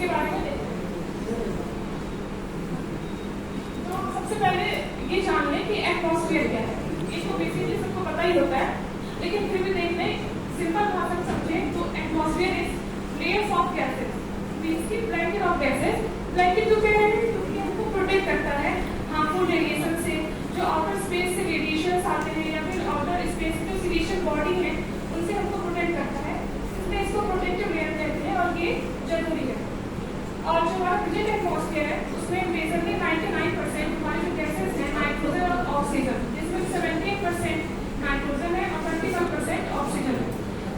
उसके बारे में देखते हैं। तो सबसे पहले ये जान लें कि एटमॉस्फेयर क्या है। ये तो बेसिकली सबको पता ही होता है, लेकिन फिर भी देख लें, सिंपल भाषा में समझें तो atmosphere is layers of gases, means की ब्लैंकेट ऑफ गैसेस। ब्लैंकेट जो कह रहे हैं क्योंकि हमको प्रोटेक्ट करता है हार्मफुल रेडिएशन से, जो आउटर स्पेस से रेडिएशन आते हैं या फिर आउटर स्पेस में जो सिलिशियस बॉडी है उनसे हमको प्रोटेक्ट करता है, इसलिए इसको प्रोटेक्टिव लेयर कहते हैं और ये जरूरी है। और जो हमारा प्रेजेंट एटमॉस्फेयर है उसमें बेसिकली 99% हमारे जो गैसेस हैं नाइट्रोजन और ऑक्सीजन, जिसमें 78% नाइट्रोजन है और 21% ऑक्सीजन है।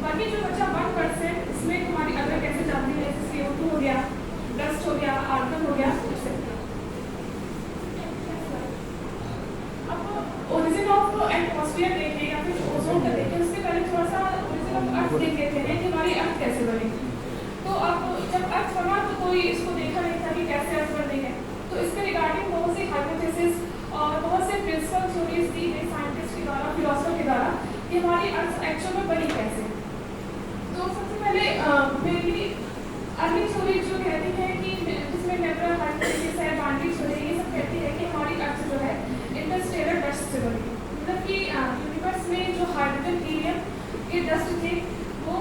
बाकी जो बचा 1% इसमें हमारी अदर गैसेज आती है, जैसे CO2 हो गया, डस्ट हो गया, आर्गन हो गया, एक्सेट्रा। अब ओरिजिन ऑफ एटमॉस्फेयर देखें या फिर ओजोन का देखें, उससे पहले थोड़ा सा ओरिजिन ऑफ अर्थ देख लेते हैं कि हमारी अर्थ कैसे बनी। तो अब जब अर्थ बना तो कोई इसको देखा नहीं था कि कैसे अर्थ बनी है, तो इसके रिगार्डिंग बहुत सी हाइपोथेसिस और बहुत से प्रिंसिपल थ्योरीज दी गई साइंटिस्ट के द्वारा, फिलोसफर के द्वारा, कि हमारी अर्थ एक्चुअल में बनी कैसे। तो सबसे पहले मेरी अर्ली थ्योरी जो कहती है कि जिसमें नेबुलर हाइपोथेसिस है, बाउंड्री थ्योरी, ये सब कहती है कि हमारी अर्थ जो है इंटरस्टेलर डस्ट से बनी, मतलब कि यूनिवर्स में जो हाइड्रोजन हीलियम के डस्ट थे वो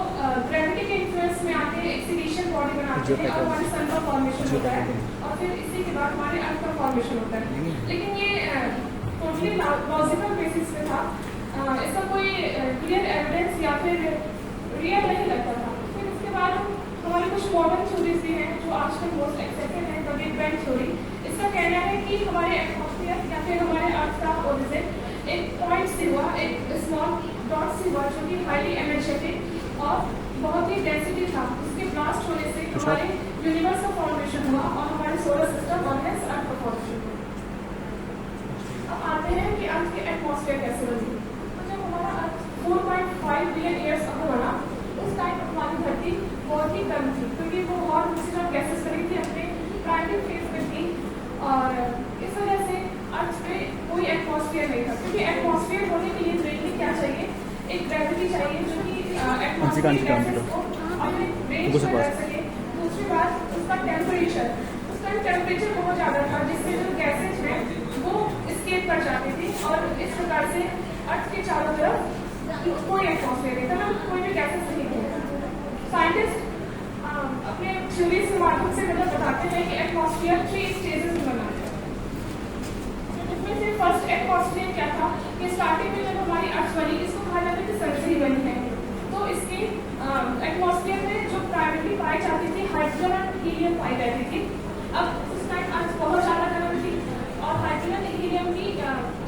ग्रेविटी के इन्फ्लुएंस में आके एक सिलिशियस बॉडी बनाते हैं और हमारे सन का फॉर्मेशन होता है और फिर इसी के बाद हमारे अर्थ का फॉर्मेशन होता है। लेकिन ये टोटली लॉजिकल बेसिस पे था, इसका कोई क्लियर एविडेंस या फिर रियल नहीं लगता था। फिर इसके बाद हमारे कुछ मॉडर्न थ्योरीज भी हैं जो आजकल मोस्ट एक्सेप्टेड है, द बिग बैंग थ्योरी। इसका कहना है कि हमारे एटमॉस्फेयर या फिर हमारे अर्थ का ओरिजिन एक पॉइंट से हुआ, एक स्मॉल डॉट से हुआ जो कि हाईली एनर्जेटिक और बहुत ही डेंसिटी था, उसके ब्लास्ट होने से हमारे यूनिवर्स का फॉर्मेशन हुआ और हमारे सोलर सिस्टम और हेंस अर्थ का फॉर्मेशन हुआ। अब आते हैं कि अर्थ के एटमॉस्फेयर कैसे बनी। तो जब हमारा अर्थ 4.5 बिलियन ईयर्स अगो बना, उस टाइम हमारी धरती बहुत ही गर्म थी क्योंकि वो बहुत मिक्सचर ऑफ गैसेस बनी थी, अपने प्राइमरी फेज में थी और इस वजह से अर्थ पे कोई एटमॉस्फेयर नहीं था। क्योंकि एटमॉस्फेयर होने के लिए मेनली क्या चाहिए, एक ग्रेविटी चाहिए जो कि एटमॉस्फेयर गैसेस को अपने रेंज में रख सके। दूसरी बात उसका टेम्परेचर, उस टाइम टेम्परेचर बहुत ज़्यादा था जिससे जो गैसेज हैं वो स्केप कर जाती थी और इस प्रकार से अर्थ के चारों तरफ कोई एटमॉस्फेयर नहीं था, कोई भी गैसेज नहीं थे। साइंटिस्ट अपने थ्योरीज के माध्यम से मतलब बताते हैं कि एटमॉस्फेयर 3 स्टेजेस में बना है। इसमें से फर्स्ट एटमॉस्फेयर क्या था कि स्टार्टिंग में जब हमारी अर्थ बनी, इसको कहा जाता है कि सर्जरी बनी है, तो इसके एटमॉस्फेयर में जो प्राइमरी पाई जाती थी हाइड्रोजन और हीलियम पाई जाती थी। अब उस टाइम अर्थ बहुत ज़्यादा गर्म थी और हाइड्रोजन हीलियम की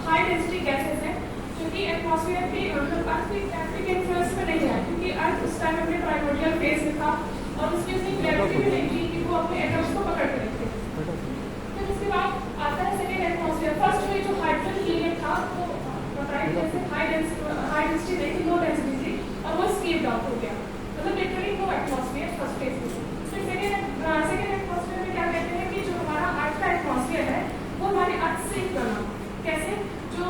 हाई डेंसिटी गैसेस हैं जो कि एटमॉस्फेयर के मतलब अर्थ की ग्रेविटी के इन्फ्लुएंस में नहीं है, क्योंकि अर्थ उस टाइम अपने प्राइमोर्डियल फेज में था और उसकी उतनी ग्रेविटी भी नहीं थी कि वो अपने एटम्स को पकड़ के रखे। फिर उसके बाद आता है सेकेंड एटमॉस्फेयर। फर्स्ट में जो हाइड्रोजन हीलियम था वो बताया जैसे हाई डेंसिटी नहीं थी, लो डेंसिटी थी और वो स्केप्ड आउट हो गया, मतलब literally no atmosphere first phase में। फिर सेकेंड एटमॉस्फेयर में क्या कहते हैं कि जो हमारा अर्थ का एटमॉस्फेयर है वो हमारे अर्थ से ही बना। कैसे, जो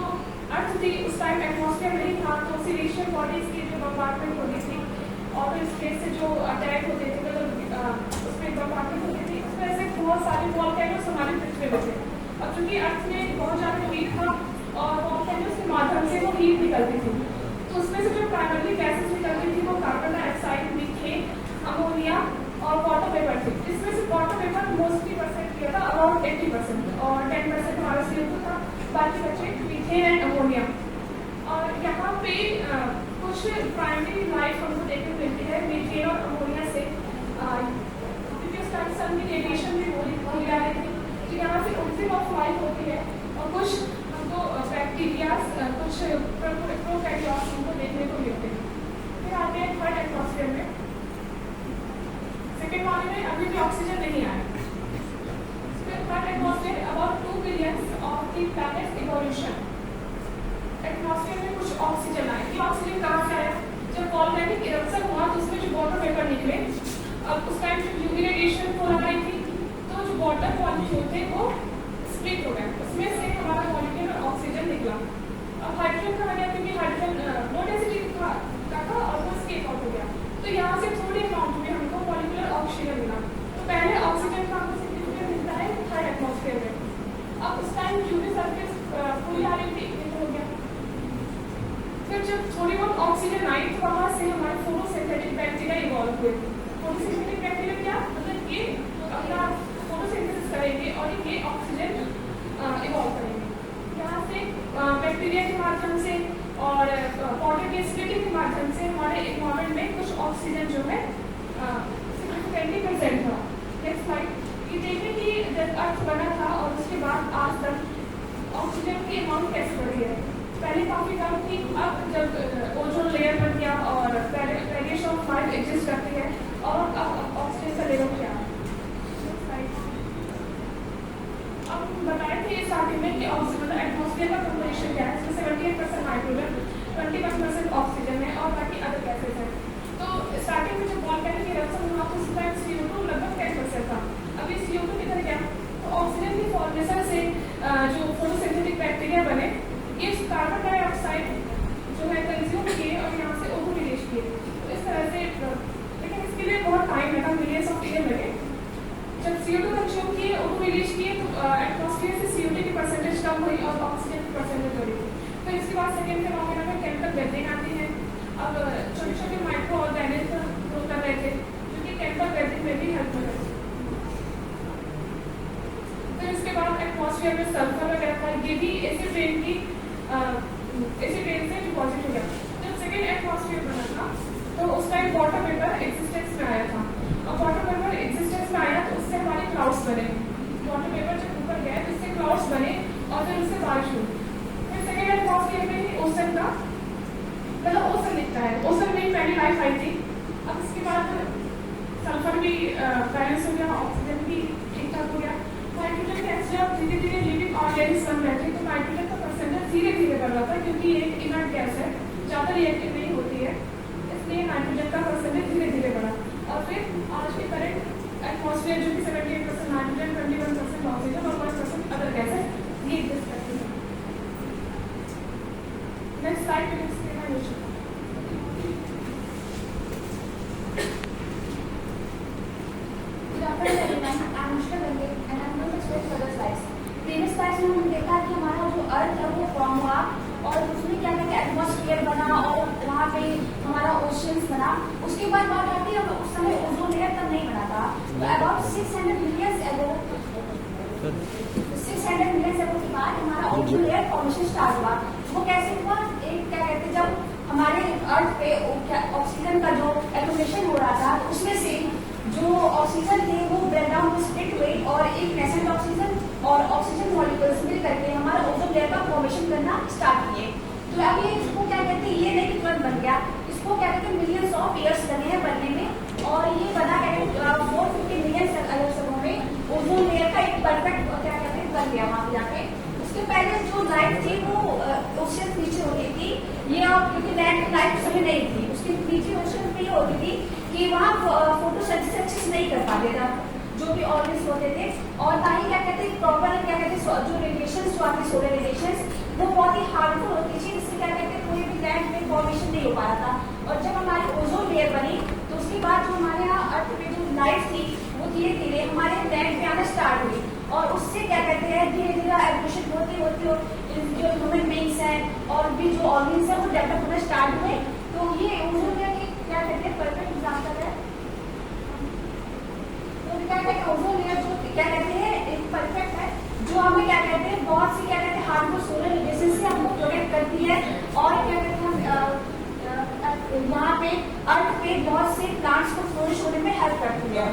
अर्थ थी उस टाइम एटमॉस्फेयर नहीं था तो सिलिशियस बॉडीज की जो बम्बार्डमेंट होती थी और स्पेस से जो अटैक होते थे, मतलब उस पर बम्बार्डमेंट होती थी, उस वजह से बहुत सारे वॉल्केनोस हमारी पृथ्वी में थे। अब चूंकि अर्थ में बहुत ज़्यादा हीट था और वॉल्केनोस के माध्यम से वो हीट निकलती थी, तो उसमें से जो प्राइमरी गैसेस निकलती थी वो कार्बन डाइऑक्साइड, मीथेन, अमोनिया और वाटर वेपर थे। इसमें से वाटर वेपर मोस्टली परसेंट किया था अराउंड 80% और 10% हमारा CO2 था, बाकी बचे मीथेन एंड अमोनिया। और यहाँ पे कुछ प्राइमरी लाइफ हमको देखने को मिलती है मीथेन और अमोनिया से, क्योंकि उस टाइम सन की रेडिएशन भी होली आ रही थी, तो यहाँ से ओरिजिन ऑफ लाइफ होती है और कुछ हमको बैक्टीरियाज, कुछ प्रोकैरियोट्स हमको देखने को मिलते हैं। फिर आते हैं थर्ड एटमॉस्फेयर में। सेकेंड वाले में अभी भी ऑक्सीजन नहीं आया। फिर third atmosphere about 2 billion of the planet evolution. Atmosphere में कुछ ऑक्सीजन आए। ये ऑक्सीजन कहाँ से आया, जब वॉल्केनिक इरप्शन हुआ तो उसमें जो वाटर वेपर निकले, अब उस टाइम जो यूवी रेडिएशन हो रही थी तो जो वाटर मॉलिक्यूल थे वो स्प्लिट हो गए, उसमें से हमारा मॉलिक्यूल ऑक्सीजन निकला। अब हाइड्रोजन का बना क्योंकि हाइड्रोजन लो डेंसिटी था और वो स्केप आउट हो गया, तो यहाँ से थोड़ी अमाउंट में हमको मॉलिक्यूलर ऑक्सीजन मिला। तो पहले ऑक्सीजन जब थोड़ी बहुत ऑक्सीजन आई तो वहाँ से हमारे फोटोसिंथेटिक बैक्टीरिया इवॉल्व हुए। फोटोसिंथेटिक बैक्टीरिया क्या मतलब ये अपना फोटोसिंथेसिस करेंगे और ये ऑक्सीजन इवॉल्व करेंगे। यहाँ से बैक्टीरिया के माध्यम से और वाटर के स्प्लिटिंग के माध्यम से हमारे एनवायरमेंट में कुछ ऑक्सीजन जो है सिग्निफिकेंटली प्रेजेंट हुआ। Next slide. ये देखें कि जब अर्थ बना था और उसके बाद आज तक ऑक्सीजन की अमाउंट कैसे बढ़ी है। पहले काफ़ी कम थी, अब जब ओजोन लेयर बन गया और रेडिएशन ऑफ लाइट एग्जिस्ट करती है और अब ऑक्सीजन का लेवल क्या है। अब हम बताए थे स्टार्टिंग में कि ऑक्सीजन एटमॉस्फेयर का कंपोजिशन क्या है, इसमें 78% नाइट्रोजन, 21% ऑक्सीजन है और बाकी अदर गैसेज हैं। तो स्टार्टिंग में जब वोल्केनिक इरप्शन हुआ तो उसका CO2 लगभग 10% था। अभी CO2 किधर गया? तो ऑक्सीजन की फॉर्मेशन से जो फोटोसिंथेटिक बैक्टीरिया बने ये कार्बन डाइऑक्साइड जो है कंज्यूम किए और यहाँ से O2 रिलीज किए। तो इस तरह से, लेकिन इसके लिए बहुत टाइम लगा, मिलियंस ऑफ ईयर लगे। जब CO2 कंज्यूम किए, O2 रिलीज किए तो एटमॉस्फेयर से CO2 की परसेंटेज कम हुई और ऑक्सीजन की परसेंटेज बढ़ी। तो इसके बाद सेकेंड फिनोमेना में केमिकल वेदरिंग आती है। अब छोटे छोटे माइक्रो ऑर्गेनिज्म ग्रो कर रहे थे जो कि केमिकल वेदरिंग में भी हेल्प कर रहे थे। फिर इसके बाद एटमॉस्फेयर में सल्फर वगैरह था, ये भी एसिड रेन से डिपॉजिट हो गया। जब सेकेंड एटमॉस्फेयर बना था तो उस टाइम वाटर वेपर एग्जिस्टेंस में आया था। अब वाटर वेपर एग्जिस्टेंस में आया तो उससे हमारे क्लाउड्स बने। वाटर वेपर जब ऊपर गया तो इससे क्लाउड्स बने और फिर उससे बारिश हुई। फिर सेकेंड एटमॉस्फेयर में ओशन का मतलब ओशन दिखता है, ओशन में पहली लाइफ आई थी। अब इसके बाद सल्फर भी बैलेंस हो गया, ऑक्सीजन भी ठीक ठाक हो गया। नाइट्रोजन गैस जब धीरे धीरे लिविंग ऑर्गेनिज्म बन रहे थे तो नाइट्रोजन का परसेंटेज धीरे धीरे बढ़ रहा था क्योंकि ये एक इनर्ट गैस है, ज़्यादा रिएक्टिव नहीं होती है, इसलिए नाइट्रोजन का परसेंटेज धीरे धीरे बढ़ा। और फिर आज के करंट एटमॉस्फेयर जो कि 78% नाइट्रोजन, 21% ऑक्सीजन और 1% अदर गैसेज ये एग्जिस्ट करती है। नेक्स्ट स्लाइड पे नेक्स्ट हमने देखा कि हमारा जो अर्थ है वो फॉर्म हुआ और उसमें क्या कहते हैं एटमॉस्फेयर बना और वहाँ पे हमारा ओशियंस बना। उसके बाद बात आती है उस समय ओजोन लेयर तब नहीं बना था। अबाउट 600 मिलियन एगो के बाद हमारा ओजोन लेयर फॉर्मेशन स्टार्ट हुआ। वो कैसे हुआ? एक क्या कहते हैं जब हमारे अर्थ पे ऑक्सीजन का जो एक्यूमुलेशन हो रहा था उसमें से जो ऑक्सीजन थे वो ब्रेकडाउन में स्प्लिट हुए और एक नेसेंट ऑक्सीजन और ऑक्सीजन मॉलिक्यूल्स मिल करके हमारा ओजोन लेयर का फॉर्मेशन करना स्टार्ट किए। तो अब ये इसको क्या कहते हैं, ये नहीं कि तुरंत बन गया, इसको क्या कहते हैं मिलियंस ऑफ ईयर्स लगे हैं बनने में और ये बना क्या कहते हैं 450 मिलियन अलग समूह में ओजोन लेयर का एक परफेक्ट क्या कहते हैं बन गया वहाँ पे जाके। उसके पहले जो लाइट थी वो ओशन नीचे होती थी, ये क्योंकि लाइट सभी नहीं थी, उसके नीचे ओशन पे ये होती थी कि वहाँ फोटोसिंथेसिस अच्छे से नहीं कर पाते था जो भी ऑर्गेनिज्म होते थे और ना ही क्या कहते हैं प्रॉपर क्या कहते हैं जो रेडिएशन जो आते सोलर रेडिएशन वो बहुत ही हार्मफुल होती थी, जिससे क्या कहते हैं कोई भी लैंड में फॉर्मेशन नहीं हो पा रहा था। और जब हमारी ओजोन लेयर बनी तो उसके बाद जो हमारे यहाँ अर्थ पे जो लाइट थी वो धीरे धीरे हमारे लैंड में आना स्टार्ट हुई और उससे क्या कहते हैं धीरे धीरे एवोल्यूशन होती होती जो ह्यूमन बींग्स हैं और भी जो ऑर्गन्स हैं वो डेवलप होना स्टार्ट हुए। तो ये ओजोन लेयर की क्या कहते हैं परफेक्ट एग्जाम्पल है। तो क्या कहते हैं ओजोन लेयर जो क्या कहते हैं एक परफेक्ट है जो हमें क्या कहते हैं बहुत सी क्या कहते हैं हार्मफुल सोलर रेडिएशन से हमको प्रोटेक्ट करती है और क्या कहते हैं यहाँ पे अर्थ पे बहुत से प्लांट्स को फ्लोरिश होने में हेल्प करती है।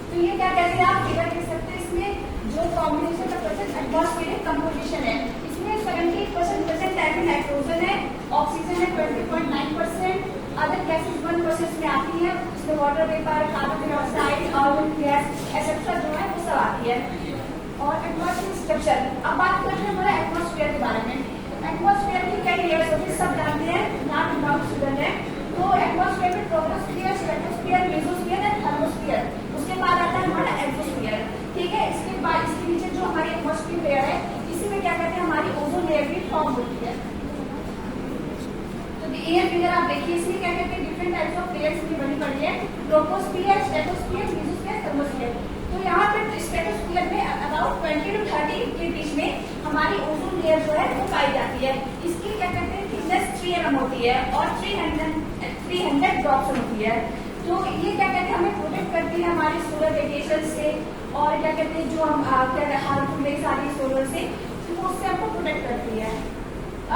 तो ये क्या कहते हैं आप फिगर देख सकते हैं, इसमें जो कॉम्बिनेशन का परसेंट एटमॉस्फेरिक कंपोजिशन है इसमें 78% टाइप नाइट्रोजन है, ऑक्सीजन है 20.9%, अदर गैसेज 1% में आती है, इसमें वाटर वेपर, कार्बन डाइऑक्साइड और गैस एक्सेट्रा जो है वो सब आती है। और एटमॉस्फेयर स्ट्रक्चर, अब बात करते हैं हमारे एटमॉस्फेयर के बारे में। एटमॉस्फेयर की कई लेयर्स होती है, सब जानते हैं, नाम नाम स्टूडेंट है। तो एटमॉस्फेयर में troposphere, stratosphere, mesosphere and thermosphere, उसके बाद आता है हमारा एक्सोस्फियर, ठीक है। इसके बाद इसके नीचे जो हमारी एटमॉस्फेयर लेयर है इसी में क्या कहते हैं हमारी ओजोन लेयर भी फॉर्म होती है। तो ये फिगर आप देखिए, इसमें क्या कहते हैं डिफरेंट टाइप्स ऑफ लेयर्स की बनी पड़ी है, ट्रोपोस्फियर, स्ट्रेटोस्फियर, मेसोस्फियर, थर्मोस्फियर। तो यहाँ पे स्ट्रेटोस्फियर में अबाउट 20 to 30 के बीच में हमारी ओजोन लेयर जो है वो पाई जाती है। इसकी क्या कहते हैं कि थिकनेस 3 mm होती है और 300 डॉप्सन होती है। तो ये क्या कहते हैं, हमें प्रोटेक्ट करती है हमारे सोलर रेडिएशन से, और क्या कहते हैं जो हम हार्मफुल रेज आ रही है सोलर से, तो उससे हमको प्रोटेक्ट करती है।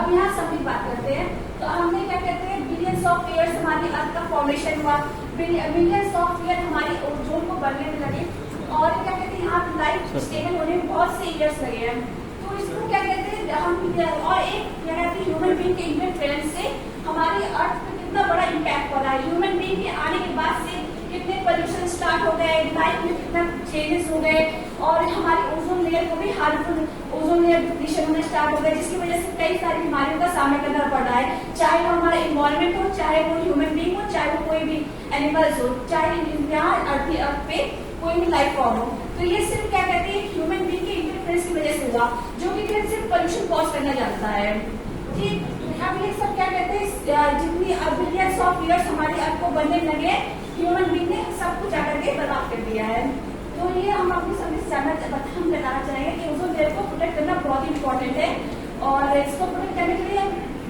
अब यहाँ सब बात करते हैं, तो हमने क्या कहते हैं बिलियंस ऑफ ईयर्स हमारी अर्थ का फॉर्मेशन हुआ, मिलियंस ऑफ ईयर हमारी ओजोन को बनने में लगे, और क्या कहते हैं यहाँ लाइफ स्टेबल होने में बहुत से ईयर्स लगे हैं। तो इसको क्या कहते हैं हम, और एक क्या कहते हैं ह्यूमन बीइंग के इंटरफेरेंस से हमारी अर्थ पे कितना बड़ा इम्पैक्ट पड़ा है। ह्यूमन बीइंग के आने के बाद से कितने पोल्यूशन स्टार्ट हो गए, लाइफ में कितना चेंजेस हो गए, और हमारी ओजोन लेयर को भी हार्मफुल ओजोन लेयर डिप्लीशन होना स्टार्ट हो गया, जिसकी वजह से कई सारी बीमारियों का सामना करना पड़ रहा है, चाहे वो हमारा इन्वायरमेंट हो, चाहे वो ह्यूमन बीइंग हो, चाहे वो कोई भी एनिमल्स हो, चाहे यहाँ अर्थ पे कोई भी लाइफ फॉर्म हो। तो ये सिर्फ क्या कहते हैं ह्यूमन बीइंग के इंटरफेरेंस की वजह से हुआ, जो कि सिर्फ पोल्यूशन कॉज करना जानता है। ठीक, अब ये सब क्या कहते हैं जितनी बिलियंस ऑफ ईयर्स हमारी अर्थ को बनने लगे, ह्यूमन बीइंग ने सब कुछ आकर के बर्बाद कर दिया है। तो ये हम अपनी समझ हम बताना चाहेंगे कि ओजोन लेयर को प्रोटेक्ट करना बहुत ही इंपॉर्टेंट है, और इसको प्रोटेक्ट करने के लिए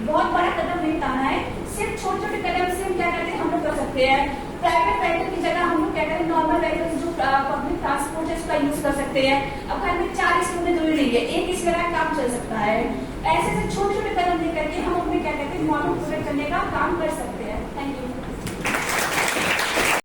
बहुत बड़ा कदम नहीं उठाना है, सिर्फ छोटे छोटे कदम से हम क्या कहते हैं हम लोग कर सकते हैं। प्राइवेट व्हीकल की जगह हम लोग क्या करें, नॉर्मल व्हीकल जो पब्लिक ट्रांसपोर्ट है उसका यूज कर सकते हैं। अब घर में 4 एसी होने जरूरी नहीं है, एक एसी लगा काम चल सकता है। ऐसे छोटे छोटे कदम लेकर के हम अपने क्या कहते हैं इन्वायरमेंट प्रोटेक्ट करने का काम